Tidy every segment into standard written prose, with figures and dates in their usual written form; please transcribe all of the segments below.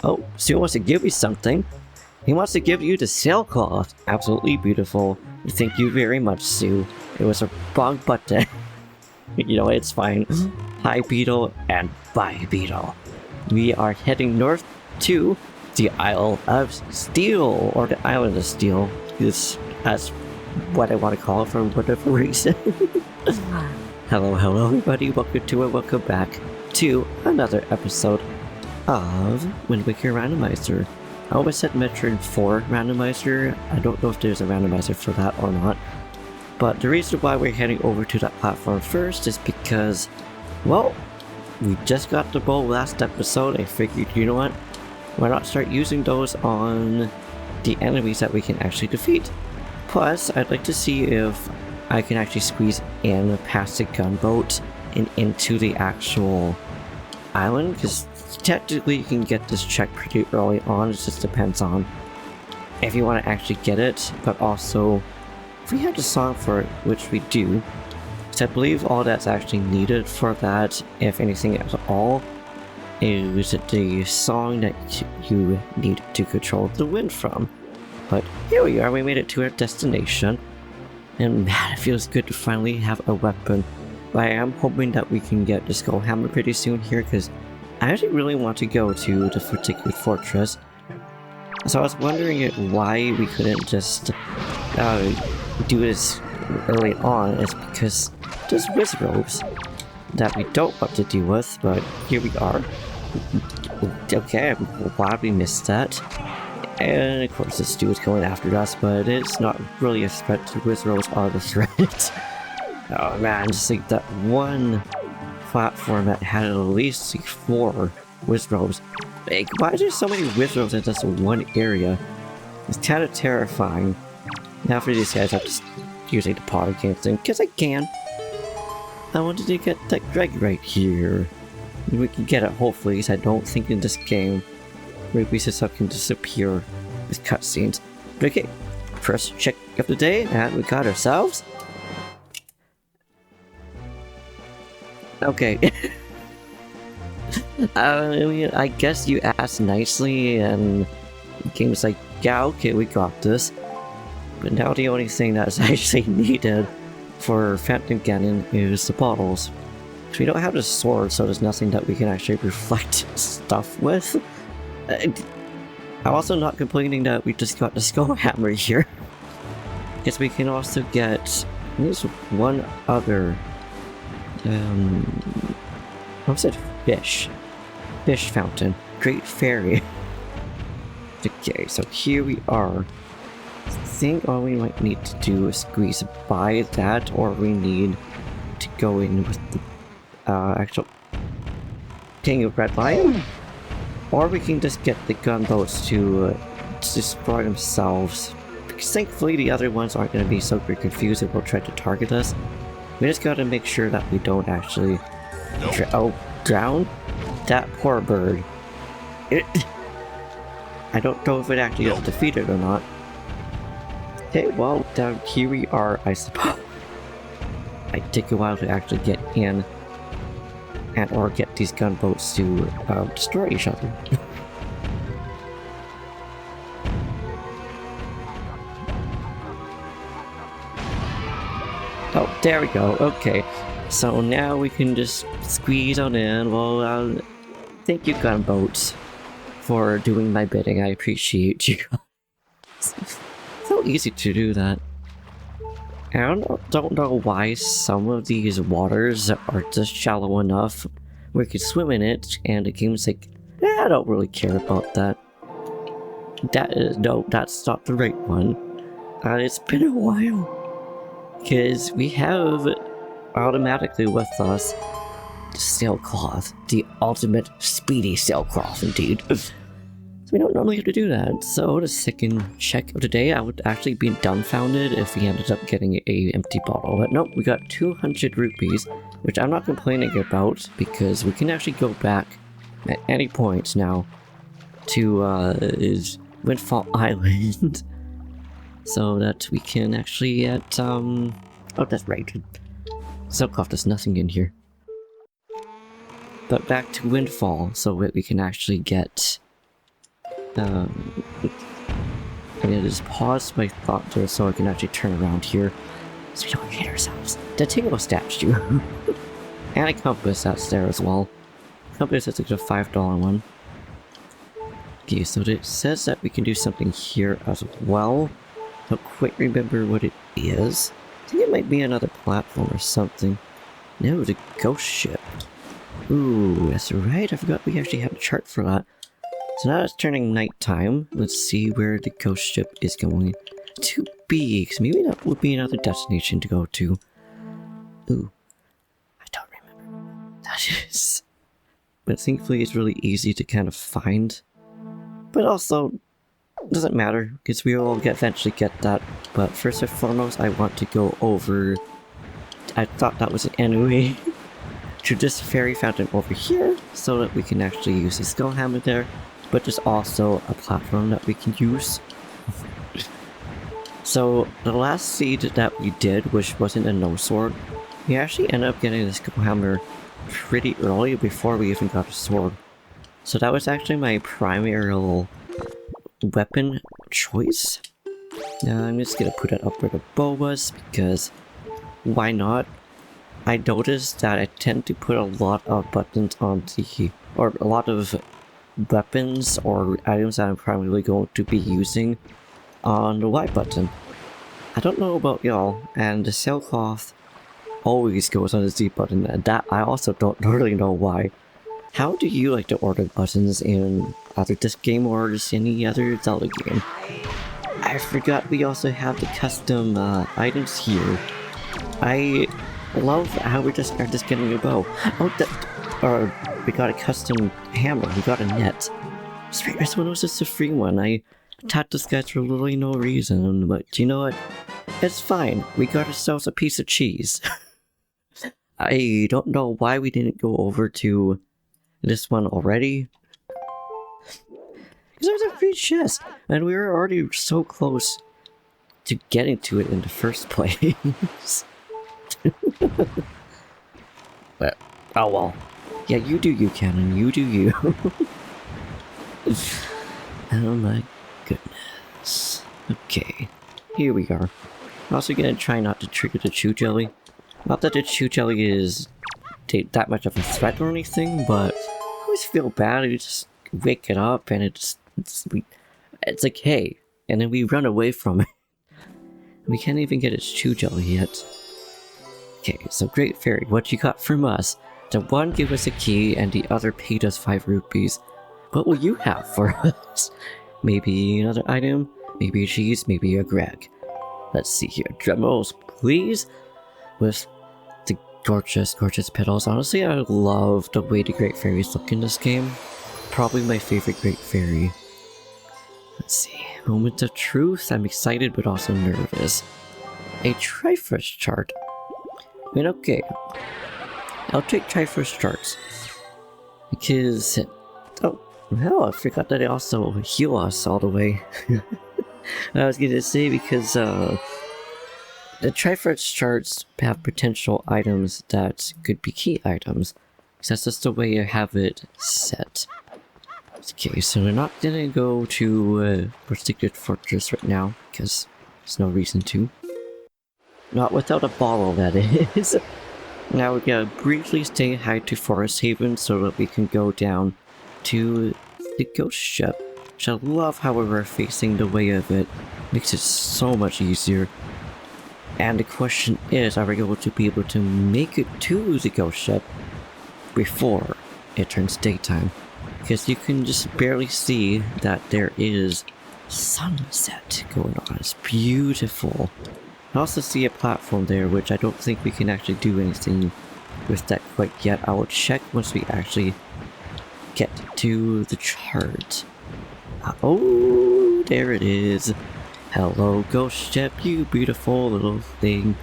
Oh, Sue wants to give you something. He wants to give you the sailcloth. Absolutely beautiful. Thank you very much, Sue. It was a wrong button. You know, it's fine. Hi, Beedle, and bye, Beedle. We are heading north to the Isle of Steel, or the Island of Steel. That's what I want to call it for whatever reason. Hello, everybody. Welcome back to another episode of Wind Waker Randomizer. I always said Metroid 4 Randomizer. I don't know if there's a randomizer for that or not. But the reason why we're heading over to that platform first is because, well, we just got the bow last episode. I figured, you know what? Why not start using those on the enemies that we can actually defeat? Plus, I'd like to see if I can actually squeeze in past the gunboat and into the actual island, because technically you can get this check pretty early on. It just depends on if you want to actually get it, but also if we had a song for it, which we do, because I believe all that's actually needed for that, if anything at all, is the song that you need to control the wind from. But here we are, we made it to our destination, and man, it feels good to finally have a weapon. But I am hoping that we can get the Skull Hammer pretty soon here, because I actually really want to go to the particular fortress. So I was wondering why we couldn't just do this early on. Is because there's Wizrobes that we don't want to deal with, but here we are. Okay, why did we miss that? And of course this dude's going after us, but it's not really a threat. The Wizrobes are the threat. Oh man, just like that one platform that had at least 4 Wizrobes. Like, why is there so many Wizrobes in just one area? It's kind of terrifying. Now for these guys, I'm just using the pot against them, because I can. I wanted to get that Greg right here. We can get it, hopefully, because I don't think in this game Rupee stuff can disappear with cutscenes. Okay, first check of the day, and we got ourselves. Okay. I mean, I guess you asked nicely, and the game was like, yeah, okay, we got this. But now the only thing that's actually needed for Flattening again is the bottles. We don't have the sword, so there's nothing that we can actually reflect stuff with. I'm also not complaining that we just got the Skull Hammer here. Because we can also get, there's one other, what's it? Fish fountain. Great Fairy. Okay, so here we are. I think all we might need to do is squeeze by that, or we need to go in with the actual King of Red Lion, or we can just get the gunboats to destroy themselves, because thankfully the other ones aren't going to be so confused and will try to target us. We just gotta make sure that we don't actually drown that poor bird. I don't know if it actually gets defeated or not. Okay, well, down here we are, I suppose. Might take a while to actually get in and or get these gunboats to destroy each other. Oh, there we go. Okay, so now we can just squeeze on in. Well, thank you, gunboats, for doing my bidding. I appreciate you. So easy to do that. I don't know why some of these waters are just shallow enough where you can swim in it, and the game's like, I don't really care about that. No, that's not the right one. It's been a while. Because we have automatically with us the sailcloth, the ultimate speedy sailcloth indeed. So we don't normally have to do that. So the second check of the day, I would actually be dumbfounded if we ended up getting a empty bottle. But nope, we got 200 rupees, which I'm not complaining about, because we can actually go back at any point now to Windfall Island. So that we can actually get, oh, that's right. Sailcloth, there's nothing in here. But back to Windfall, so that we can actually get I need to just pause my thought there so I can actually turn around here. So we don't hit ourselves. The Tingle statue. And a compass that's there as well. Compass is like a $5 one. Okay, so it says that we can do something here as well. Don't quite remember what it is. I think it might be another platform or something. No, the ghost ship. Ooh, that's right. I forgot we actually have a chart for that. So now it's turning nighttime. Let's see where the ghost ship is going to be. Because maybe that would be another destination to go to. Ooh. I don't remember what that is. But thankfully it's really easy to kind of find. But also, doesn't matter. Because we will eventually get that. But first and foremost, I want to go over... I thought that was an enemy. To this fairy fountain over here. So that we can actually use the skull hammer there. But there's also a platform that we can use. So, the last seed that we did, which wasn't a no sword, we actually ended up getting this skull hammer pretty early before we even got a sword. So that was actually my primary weapon choice. Now I'm just gonna put it up where the bow was, because why not? I noticed that I tend to put a lot of buttons on the... or a lot of weapons or items that I'm primarily going to be using on the Y button. I don't know about y'all, and the sailcloth always goes on the Z button, and that I also don't really know why. How do you like to order buttons in either this game or just any other Zelda game? I forgot we also have the custom items here. I love how we just are just getting a bow. Oh, we got a custom hammer, we got a net. This one was just a free one. I attacked this guy for literally no reason, but you know what? It's fine. We got ourselves a piece of cheese. I don't know why we didn't go over to this one already. Because there's a free chest, and we were already so close to getting to it in the first place. But, oh well. Yeah, you do you, Cannon. You do you. Oh my goodness. Okay, here we are. I'm also gonna try not to trigger the chew jelly. Not that the chew jelly is that much of a threat or anything, but I always feel bad. You just wake it up and it's like, hey, and then we run away from it. We can't even get its chew jelly yet. Okay, so Great Fairy, what you got from us? The one gave us a key and the other paid us 5 rupees. What will you have for us? Maybe another item? Maybe a cheese? Maybe a Greg? Let's see here. Drum rolls, please! With the gorgeous, gorgeous petals. Honestly, I love the way the Great Fairies look in this game. Probably my favorite Great Fairy. Let's see. Moment of truth. I'm excited but also nervous. A Triforce chart. I mean, okay. I'll take Triforce charts. Because... oh, hell, I forgot that they also heal us all the way. I was gonna say because, the Triforce charts have potential items that could be key items. Because that's just the way I have it set. Okay, so we're not gonna go to Particular Fortress right now, because there's no reason to. Not without a bottle, that is. Now we're gonna briefly stay high to Forest Haven so that we can go down to the ghost ship. Which I love how we're facing the way of it. Makes it so much easier. And the question is, are we going to be able to make it to the ghost ship before it turns daytime? Because you can just barely see that there is sunset going on. It's beautiful. I also see a platform there, which I don't think we can actually do anything with that quite yet. I will check once we actually get to the chart. Oh, there it is. Hello, ghost ship, you beautiful little thing.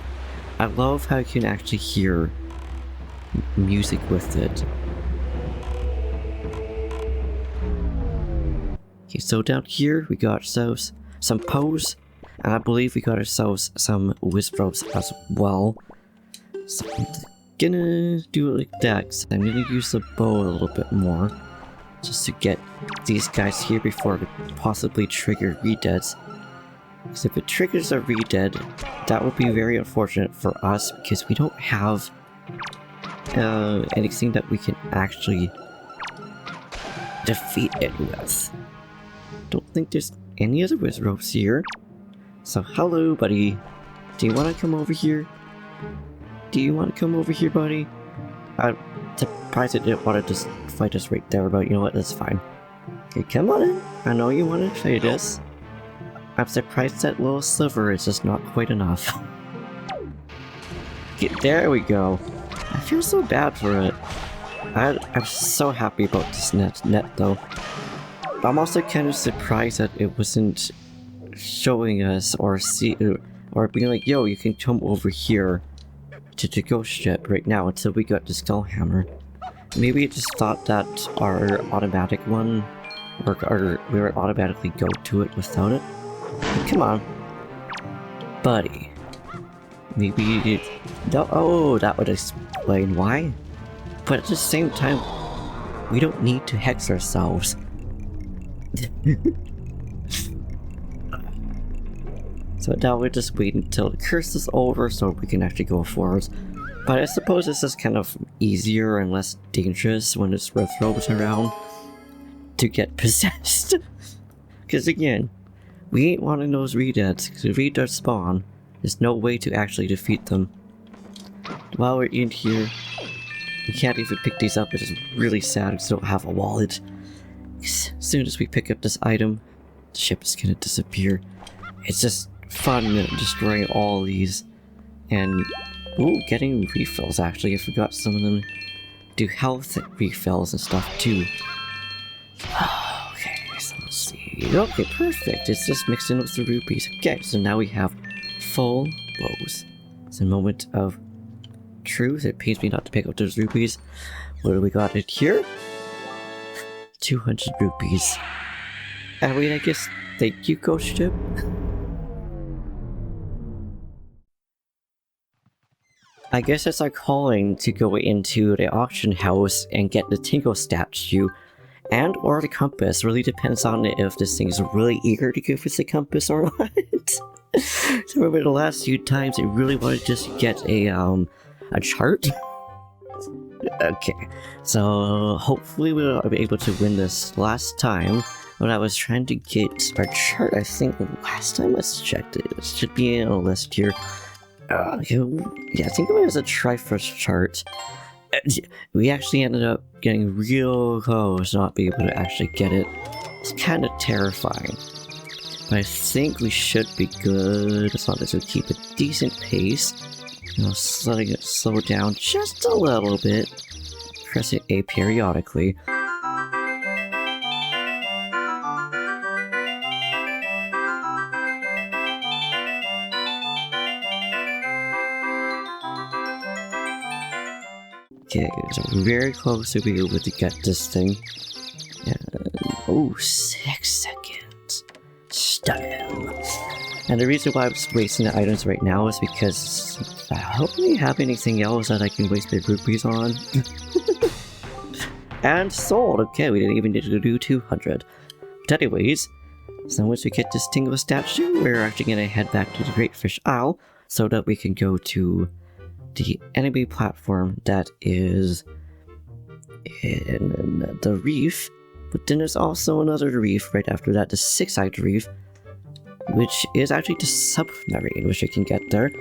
I love how you can actually hear music with it. Okay, so down here we got ourselves some pose, and I believe we got ourselves some wisdoms as well. So I'm gonna do it like that, 'cause I'm gonna use the bow a little bit more. just to get these guys here before it possibly trigger redeads. Because if it triggers a redead, that would be very unfortunate for us because we don't have anything that we can actually defeat it with. Don't think there's any other Wizards here. So hello, buddy. Do you want to come over here? Do you want to come over here, buddy? I'm surprised it didn't want to just fight us right there, but you know what? That's fine. Okay, come on in. I know you want to fight us. I'm surprised that little sliver is just not quite enough. Okay, there we go. I feel so bad for it. I'm so happy about this net though. I'm also kind of surprised that it wasn't showing us or being like, yo, you can come over here to the ghost ship right now until we got the skull hammer. Maybe it just thought that our automatic one, or we would automatically go to it without it. But come on, buddy. Maybe oh, that would explain why. But at the same time, we don't need to hex ourselves. So now we're just waiting until the curse is over so we can actually go forwards. But I suppose this is kind of easier and less dangerous when it's Wizards around to get possessed. Because again, we ain't one of those redeads, because if redeads spawn, there's no way to actually defeat them. While we're in here, we can't even pick these up, which is really sad because we don't have a wallet. As soon as we pick up this item, the ship is gonna disappear. It's just fun destroying all these. And, ooh, getting refills actually. I forgot some of them do health refills and stuff too. Okay, so let's see. Okay, perfect. It's just mixed in with the rupees. Okay, so now we have full bows. It's a moment of truth. It pains me not to pick up those rupees. What do we got in here? 200 rupees. I mean, I guess thank you, Ghost Ship. I guess it's our calling to go into the auction house and get the Tingle statue and or the compass. Really depends on if this thing's really eager to give us a compass or not. So remember the last few times it really wanted to just get a chart? Okay, so hopefully we'll be able to win this. Last time when I was trying to get our chart, I think last time I checked it should be in a list here. Yeah, I think it was a Triforce chart. We actually ended up getting real close not being able to actually get it. It's kind of terrifying. But I think we should be good as long as we keep a decent pace. You know, letting it slow down just a little bit. Pressing A periodically. Okay, so very close to be able to get this thing. And, oh, 6 seconds. Stunning. And the reason why I'm just wasting the items right now is because I don't really have anything else that I can waste my rupees on. And sold! Okay, we didn't even need to do 200. But anyways, so once we get this Tingle statue, we're actually gonna head back to the Great Fish Isle so that we can go to the enemy platform that is in the reef. But then there's also another reef right after that, the 6-eyed reef, which is actually the Submarine, which I can get there.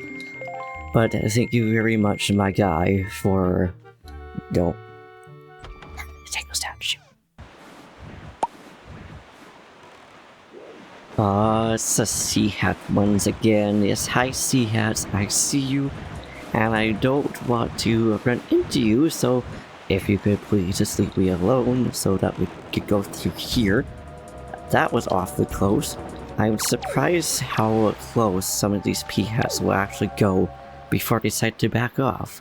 But thank you very much, my guy, for the Tingle statue. It's the Sea Hat once again. Yes, hi Sea Hats, I see you. And I don't want to run into you, so if you could please just leave me alone so that we could go through here. That was awfully close. I'm surprised how close some of these P-Hats will actually go before they decide to back off.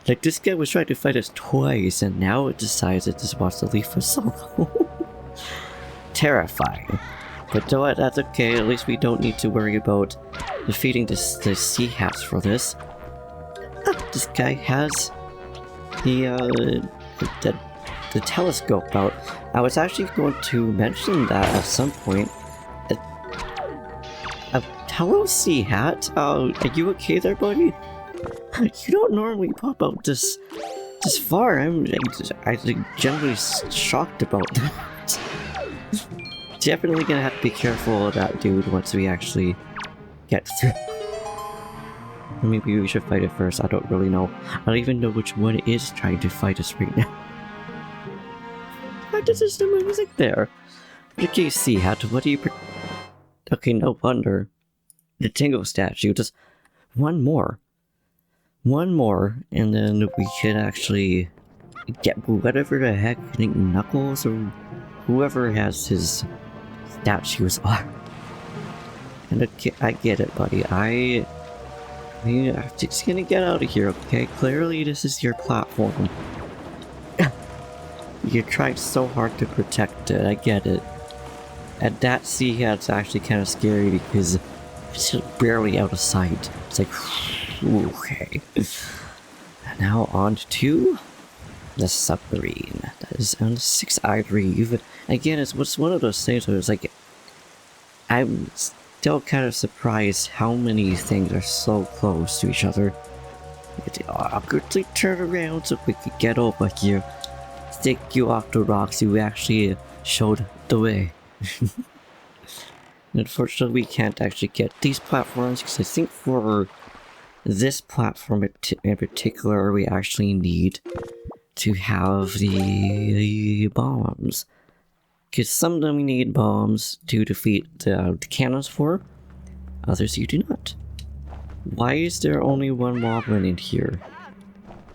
Like, this guy was trying to fight us twice, and now it decides it just wants to leave us solo. Terrifying. But you know what, that's okay, at least we don't need to worry about defeating the Sea Hats for this. This guy has the the telescope out. I was actually going to mention that at some point. Hello, Sea Hat. Are you okay there, buddy? You don't normally pop out this far. I'm generally shocked about that. Definitely gonna have to be careful of that dude once we actually get through. Maybe we should fight it first. I don't really know. I don't even know which one is trying to fight us right now. Why does there's no music there? Okay, Sea Hat, what do you? Okay, no wonder. The Tingle statue. Just one more. One more, and then we could actually get whatever the heck Knuckles or whoever has his statues are. And I get it, buddy. I'm just gonna get out of here, okay? Clearly this is your platform. You tried so hard to protect it, I get it. And that Sea Hat's actually kind of scary because it's just barely out of sight. It's like, okay. Now on to the Submarine. That is on the 6-eyed reef. Again, it's one of those things where it's like, I'm still kind of surprised how many things are so close to each other. We had to awkwardly turn around so we could get over here. Stick you off the rocks, you actually showed the way. Unfortunately, we can't actually get these platforms because I think for this platform in particular, we actually need to have the bombs. Because some of them we need bombs to defeat the cannons for, others you do not. Why is there only one Moblin in here?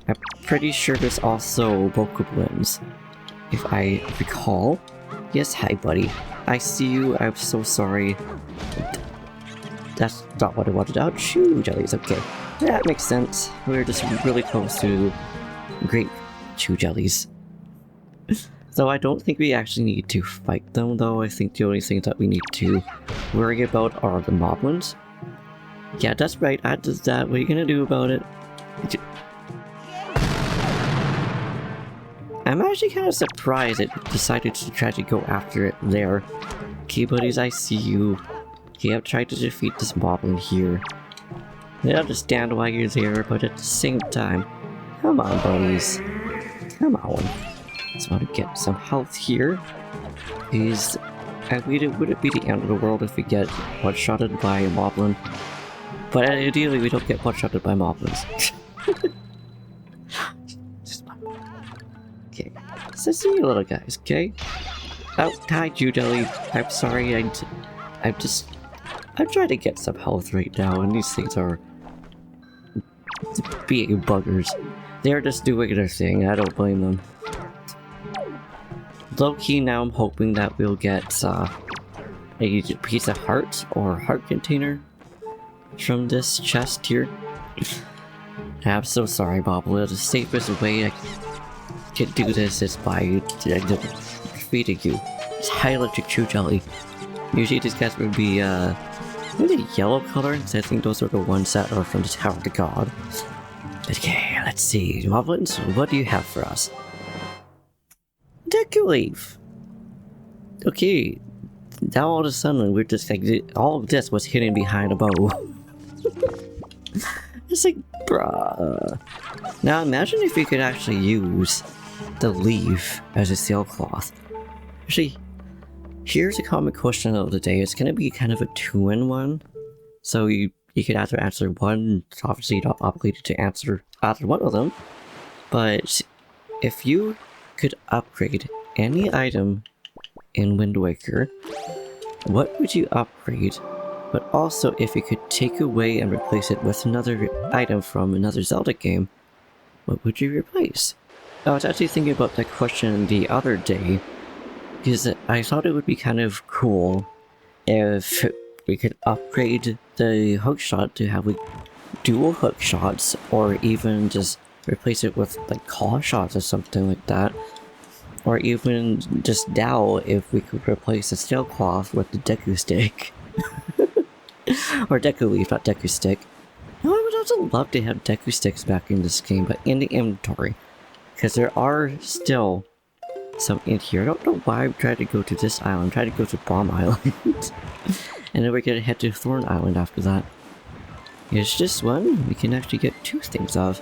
I'm pretty sure there's also Moblins, if I recall. Yes, hi buddy. I see you, I'm so sorry. That's not what I wanted. Oh, chew jellies, okay. That makes sense. We're just really close to great chew jellies. So I don't think we actually need to fight them though. I think the only things that we need to worry about are the Moblins. Yeah, that's right, I did that. What are you gonna do about it? I'm actually kind of surprised it decided to try to go after it there. Okay, buddies, I see you. Okay, I've tried to defeat this Moblin here. I understand why you're there, but at the same time, come on, buddies. Come on. Just want to get some health here. Would it be the end of the world if we get one-shotted by a Moblin? But ideally, we don't get one-shotted by Moblins. Okay, so see you little guys, okay? Oh, hi, Judelli. I'm sorry, I'm trying to get some health right now, and these things are being buggers. They're just doing their thing, I don't blame them. Low-key, now I'm hoping that we'll get a piece of heart or heart container from this chest here. I'm so sorry, Bobble. The safest way I can do this is by feeding you. It's high electric chew jelly. Usually these guys would be maybe yellow color, so I think those are the ones that are from the Tower of the God. Okay, let's see. Moblins, what do you have for us? Deku Leaf! Okay, now all of a sudden we're just like, all of this was hidden behind a bow. It's like, bruh. Now imagine if we could actually use the leaf as a sailcloth. Actually, here's a common question of the day. It's gonna be kind of a 2-in-1. So you could either answer one, obviously you're not obligated to answer either one of them. But if you could upgrade any item in Wind Waker, what would you upgrade? But also, if you could take away and replace it with another item from another Zelda game, what would you replace? I was actually thinking about that question the other day, because I thought it would be kind of cool if we could upgrade the hookshot to have like dual hook shots, or even just replace it with like claw shots or something like that. Or even just now, if we could replace the sailcloth with the Deku Stick. Or Deku Leaf, not Deku Stick. No, I would also love to have Deku Sticks back in this game, but in the inventory. Because there are still So in here, I don't know why I'm trying to go to this island. I'm trying to go to Bomb Island. And then we're gonna head to Thorn Island after that. Here's this one. We can actually get 2 things of.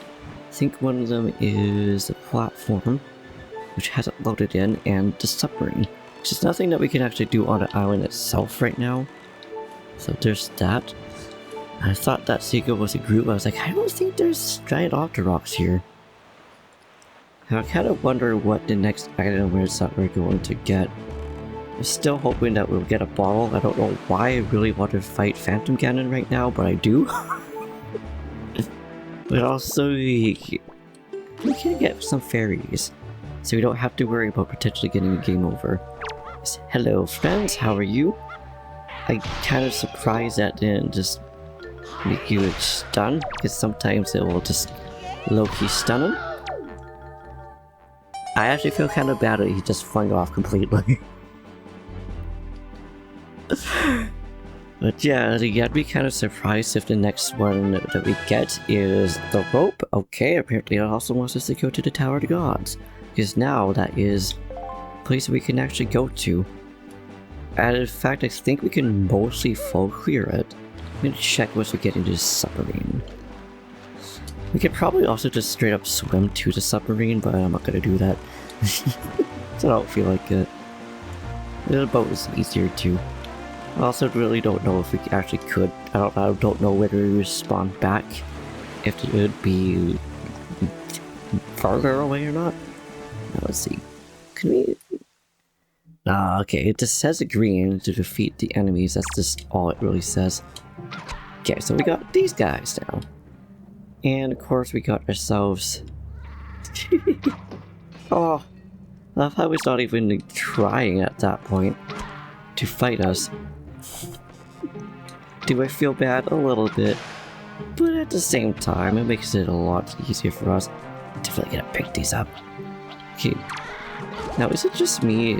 I think one of them is the platform, which hasn't loaded in, and the submarine. There's nothing that we can actually do on the island itself right now. So there's that. I thought that Seagull was a group. I was like, I don't think there's giant Octoroks here. And I kind of wonder what the next item is that we're going to get. I'm still hoping that we'll get a bottle. I don't know why I really want to fight Phantom Ganon right now, but I do. But also, we can get some fairies, so we don't have to worry about potentially getting a game over. Hello friends, how are you? I'm kind of surprised that didn't just make you stun, because sometimes it will just low-key stun him. I actually feel kind of bad that he just flung off completely. But yeah, I'd be kind of surprised if the next one that we get is the rope. Okay, apparently it also wants us to go to the Tower of the Gods, because now that is a place we can actually go to. And in fact, I think we can mostly full clear it. I'm gonna check once we get into the submarine. We could probably also just straight up swim to the submarine, but I'm not gonna do that. So I don't feel like it. The boat is easier too. I also really don't know if we actually could. I don't know whether we would spawn back, if it would be farther away or not. Now, let's see. Can we? Ah, okay. It just says green to defeat the enemies. That's just all it really says. Okay, so we got these guys now, and of course we got ourselves. Oh, I love how he's not even trying at that point to fight us. Do I feel bad? A little bit. But at the same time, it makes it a lot easier for us. Definitely gonna pick these up. Okay. Now, is it just me?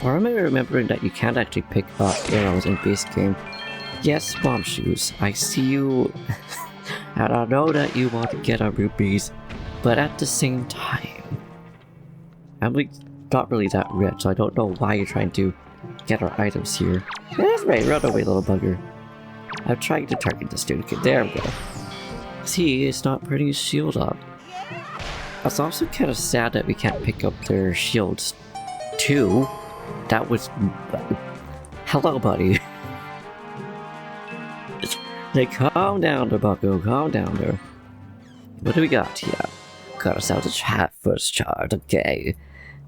Or am I remembering that you can't actually pick up arrows in base game? Yes, Mom Shoes, I see you. And I know that you want to get our rupees. But at the same time, I'm like not really that rich, so I don't know why you're trying to get our items here. Yeah, that's right, run away, little bugger. I'm trying to target this dude. Okay, there we go. See, it's not putting his shield up. It's also kind of sad that we can't pick up their shields too. That was... Hello, buddy. Like, calm down there, bucko. Calm down there. What do we got here? Got ourselves a chat first charge, okay.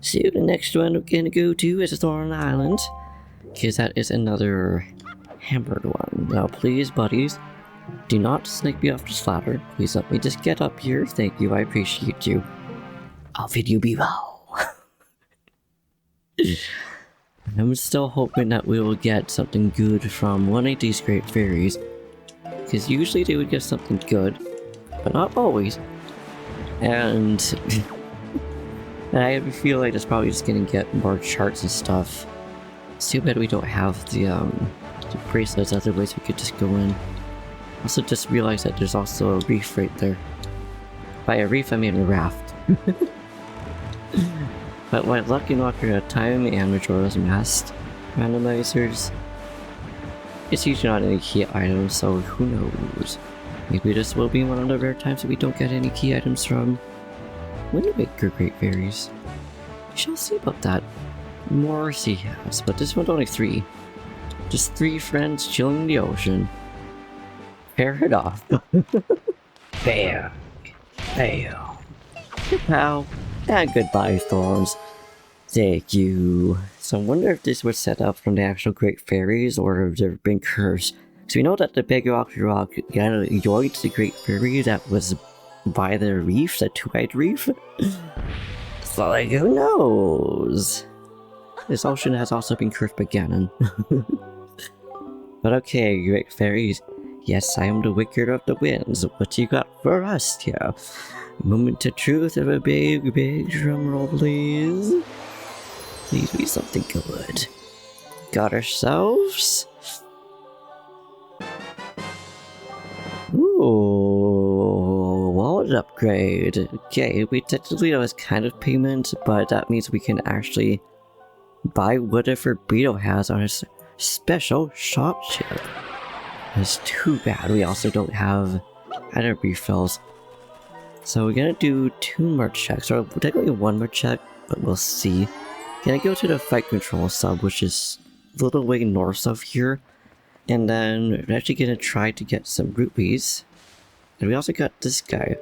So the next one we're gonna go to is Thorn Island, because that is another hammered one. Now please, buddies, do not snake me off this ladder. Please let me just get up here. Thank you, I appreciate you. I'll bid you be well. I'm still hoping that we will get something good from one of these great fairies, because usually they would get something good, but not always. And I feel like it's probably just gonna get more charts and stuff. It's too bad we don't have the bracelets, otherwise we could just go in. Also just realized that there's also a reef right there. By a reef I mean a raft. But my lucky knocker at time and Majora's Mask randomizers, it's usually not any key items, so who knows. Maybe this will be one of the rare times that we don't get any key items from Wind Waker Great Fairies. We shall see about that. More sea hats, but this one's only 3. Just 3 friends chilling in the ocean. Pair it off. Bam. Bam. Pow. And goodbye, Thorns. Thank you. So I wonder if this was set up from the actual Great Fairies, or if they've been cursed. So we know that the big rock yoinked the Great Fairy that was by the reef, the 2-eyed reef. So like, who knows? This ocean has also been cursed by Ganon. But okay, Great Fairies. Yes, I am the Wicker of the Winds. What you got for us here? Moment of truth of a big, big drum roll, please. Please be something good. Got ourselves... Ooh, well, wood upgrade. Okay, we technically know it's kind of payment, but that means we can actually buy whatever Beedle has on his special shop chip. It's too bad we also don't have other refills. So we're gonna do 2 more checks, or technically 1 more check, but we'll see. Gonna go to the fight control sub, which is a little way north of here. And then we're actually gonna try to get some rupees. And we also got this guy.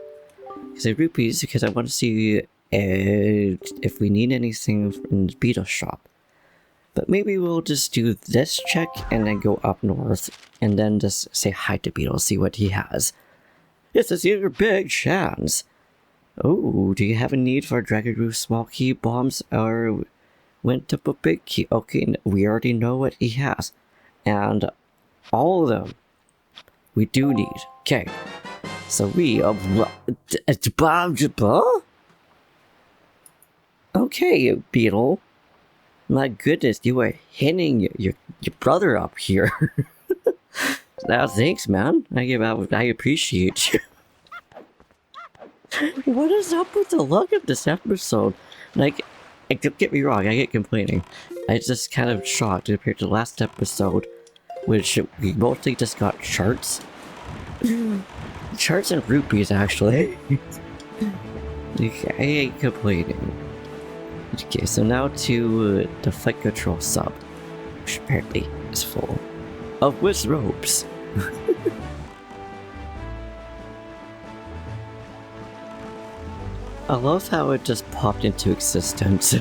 I say rupees because I want to see if we need anything from the Beedle shop. But maybe we'll just do this check and then go up north and then just say hi to Beedle, see what he has. Yes, it's your big chance. Oh, do you have a need for Dragon Roof small key bombs or went up a big key? Okay, we already know what he has. And all of them we do need. Okay. So we okay, Beedle. My goodness, you were hitting your brother up here. Now, thanks, man. I appreciate you. What is up with the luck of this episode? Like, don't get me wrong, I get complaining. I just kind of shocked compared to the last episode, which we mostly just got charts. Charts and rupees, actually. I ain't complaining. Okay, so now to the flight control sub, which apparently is full of whiz robes. I love how it just popped into existence.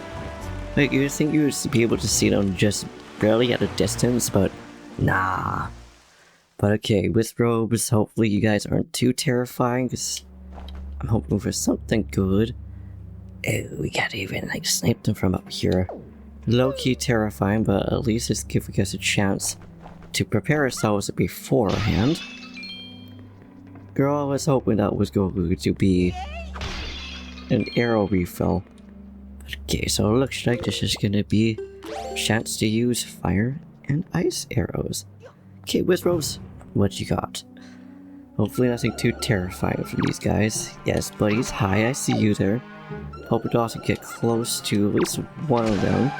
Like, you would think you would be able to see them just barely at a distance, but nah. But okay, with robes, hopefully you guys aren't too terrifying, because I'm hoping for something good. Oh, we can't even like snipe them from up here. Low-key terrifying, but at least it's giving us a chance to prepare ourselves beforehand. Girl, I was hoping that was going to be an arrow refill. Okay, so it looks like this is gonna be a chance to use fire and ice arrows. Okay, Wizrose, what you got? Hopefully nothing too terrifying for these guys. Yes, buddies, hi, I see you there. Hope to also get close to at least one of them.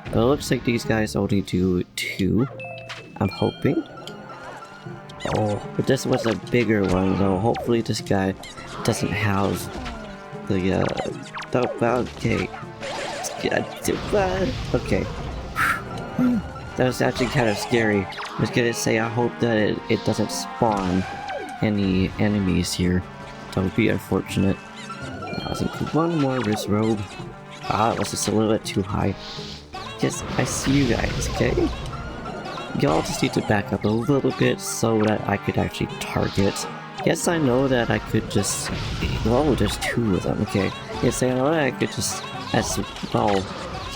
But it looks like these guys only do 2. I'm hoping. Oh, but this was a bigger one though. Hopefully this guy doesn't have the okay. Okay. That was actually kind of scary. I was gonna say I hope that it doesn't spawn any enemies here. That would be unfortunate. I think one more wrist robe. Ah, it was just a little bit too high. Yes, I see you guys, okay? Y'all just need to back up a little bit so that I could actually target. Yes, I know that I could just... Oh, there's 2 of them, okay. Yes, I know that I could just... As well...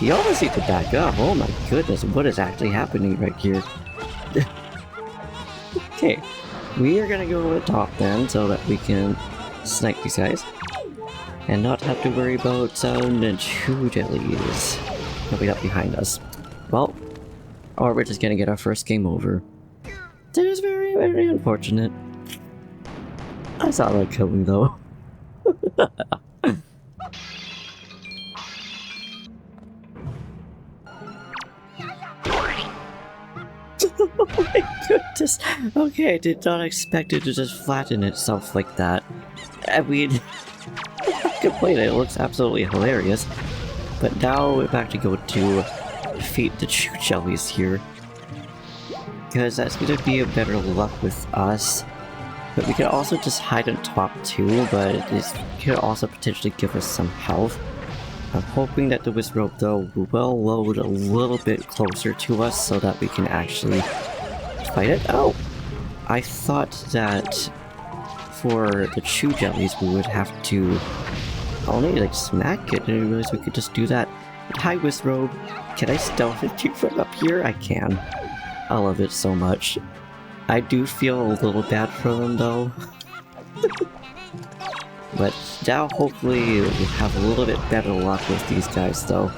Y'all just need to back up. Oh my goodness, what is actually happening right here? Okay, we are gonna go to the top then so that we can snipe these guys. And not have to worry about the 2 jellies. They'll be up behind us. Well, or we're just gonna get our first game over. That is very, very unfortunate. I saw that coming though. Oh my goodness. Okay, I did not expect it to just flatten itself like that. I mean... It looks absolutely hilarious. But now we're back to go to defeat the Chew Jellies here. Because that's going to be a better luck with us. But we could also just hide on top too, but it could also potentially give us some health. I'm hoping that the Wizrobe though will load a little bit closer to us so that we can actually fight it. Oh! I thought that for the Chew Jellies we would have to only like smack it. I didn't realize we could just do that. Hi Wizrobe, can I stealth you from up here? I can. I love it so much. I do feel a little bad for them though. But now hopefully we'll have a little bit better luck with these guys though.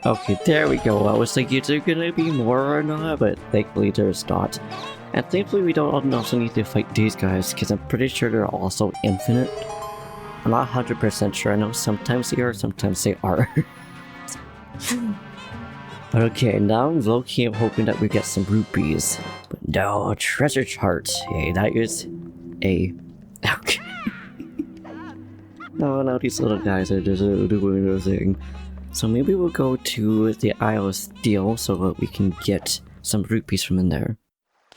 Okay, there we go. I was thinking is there gonna be more or not, but thankfully there's not. And thankfully we don't also need to fight these guys, because I'm pretty sure they're also infinite. I'm not 100% sure. I know sometimes they are, sometimes they are. But okay, now I'm low-key hoping that we get some rupees. But no, treasure chart. Hey, that is a... Okay. No, now these little guys are just doing their thing. So maybe we'll go to the Isle of Steel so that we can get some rupees from in there.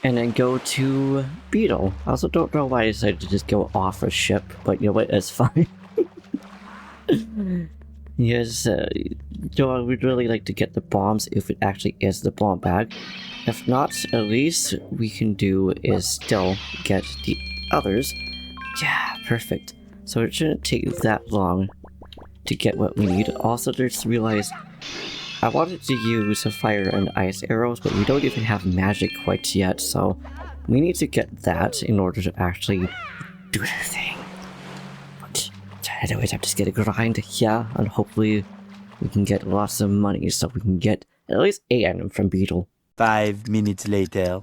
And then go to Beedle. I also don't know why I decided to just go off a ship, but you know what, it's fine. Yes, I would really like to get the bombs if it actually is the bomb bag. If not, at least we can do is still get the others. Yeah, perfect. So it shouldn't take that long to get what we need. Also, just realized I wanted to use fire and ice arrows, but we don't even have magic quite yet, so we need to get that in order to actually do the thing. But anyways, I'm just gonna grind here, and hopefully we can get lots of money so we can get at least 8 items from Beedle. 5 minutes later.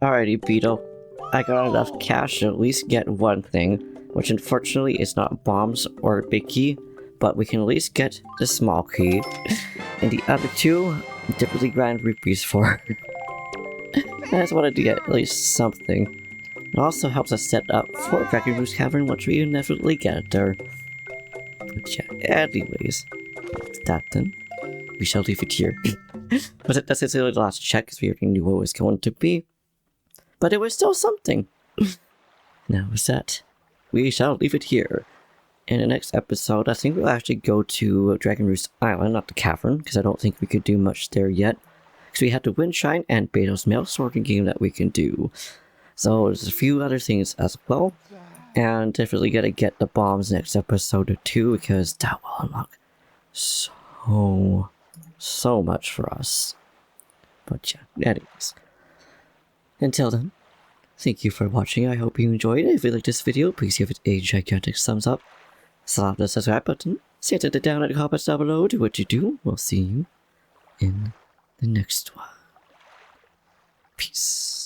Alrighty, Beedle. I got enough cash to at least get one thing, which unfortunately is not bombs or a big key, but we can at least get the small key. And the other two, typically grand rupees for. I just wanted to get at least something. It also helps us set up for Dragon Roost Cavern, which we inevitably get there. But yeah, anyways, that then. We shall leave it here. But that's the last check, because we already knew what it was going to be. But it was still something. Now is that. We shall leave it here. In the next episode, I think we'll actually go to Dragon Roost Island, not the cavern, because I don't think we could do much there yet. Because we have the Windshine and Beetle's mail sorting game that we can do. So there's a few other things as well. And definitely gotta get the bombs next episode too, because that will unlock so much for us. But yeah, anyways. Until then, thank you for watching. I hope you enjoyed it. If you liked this video, please give it a gigantic thumbs up. Slap the subscribe button. Set it down in the comments down below. Do what you do. We'll see you in the next one. Peace.